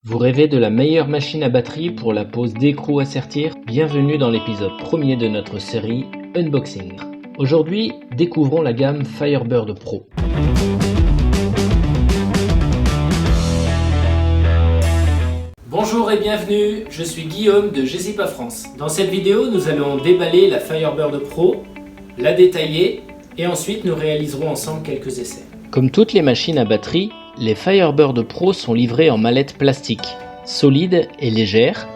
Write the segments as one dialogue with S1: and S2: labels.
S1: Vous rêvez de la meilleure machine à batterie pour la pose d'écrou à sertir? Bienvenue dans l'épisode premier de notre série Unboxing. Aujourd'hui, découvrons la gamme Firebird Pro. Bonjour et bienvenue, je suis Guillaume de Gesipa France. Dans cette vidéo, nous allons déballer la Firebird Pro, la détailler et ensuite nous réaliserons ensemble quelques essais. Comme toutes les machines à batterie, les Firebird Pro sont livrées en mallette plastique, solide et légère,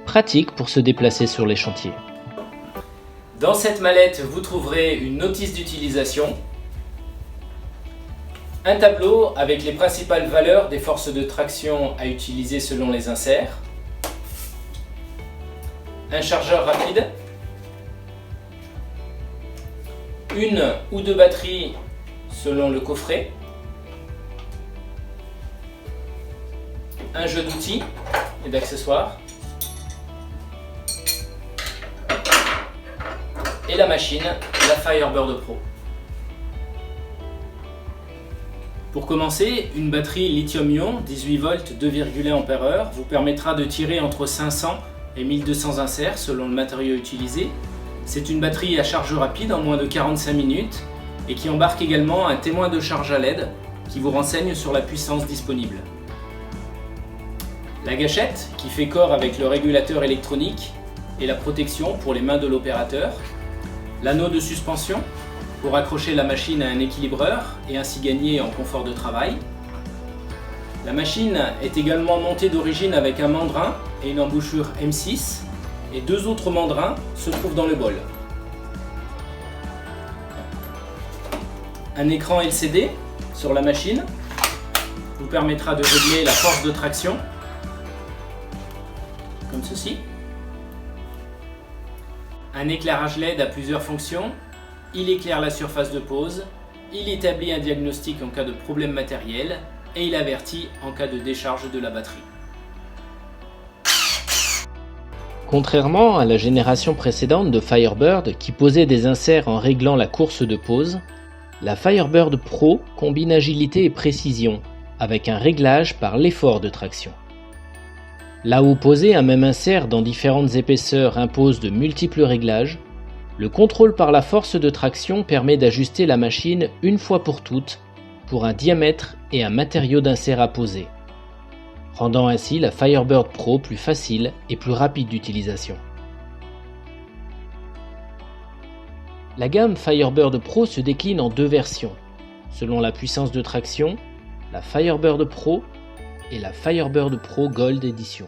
S1: pratique pour se déplacer sur les chantiers. Dans cette mallette, vous trouverez une notice d'utilisation, un tableau avec les principales valeurs des forces de traction à utiliser selon les inserts, un chargeur rapide, une ou deux batteries selon le coffret, un jeu d'outils et d'accessoires, et la machine, la Firebird Pro. Pour commencer, une batterie lithium-ion 18 volts 2,1 Ah vous permettra de tirer entre 500 et 1200 inserts selon le matériau utilisé. C'est une batterie à charge rapide en moins de 45 minutes et qui embarque également un témoin de charge à LED qui vous renseigne sur la puissance disponible. La gâchette qui fait corps avec le régulateur électronique et la protection pour les mains de l'opérateur. L'anneau de suspension pour accrocher la machine à un équilibreur et ainsi gagner en confort de travail. La machine est également montée d'origine avec un mandrin et une embouchure M6 et deux autres mandrins se trouvent dans le bol. Un écran LCD sur la machine vous permettra de régler la force de traction comme ceci. Un éclairage LED à plusieurs fonctions. Il éclaire la surface de pose, il établit un diagnostic en cas de problème matériel et il avertit en cas de décharge de la batterie. Contrairement à la génération précédente de Firebird qui posait des inserts en réglant la course de pose, la Firebird Pro combine agilité et précision avec un réglage par l'effort de traction. Là où poser un même insert dans différentes épaisseurs impose de multiples réglages, le contrôle par la force de traction permet d'ajuster la machine une fois pour toutes pour un diamètre et un matériau d'insert à poser, rendant ainsi la Firebird Pro plus facile et plus rapide d'utilisation. La gamme Firebird Pro se décline en deux versions, selon la puissance de traction, la Firebird Pro et la Firebird Pro Gold Edition.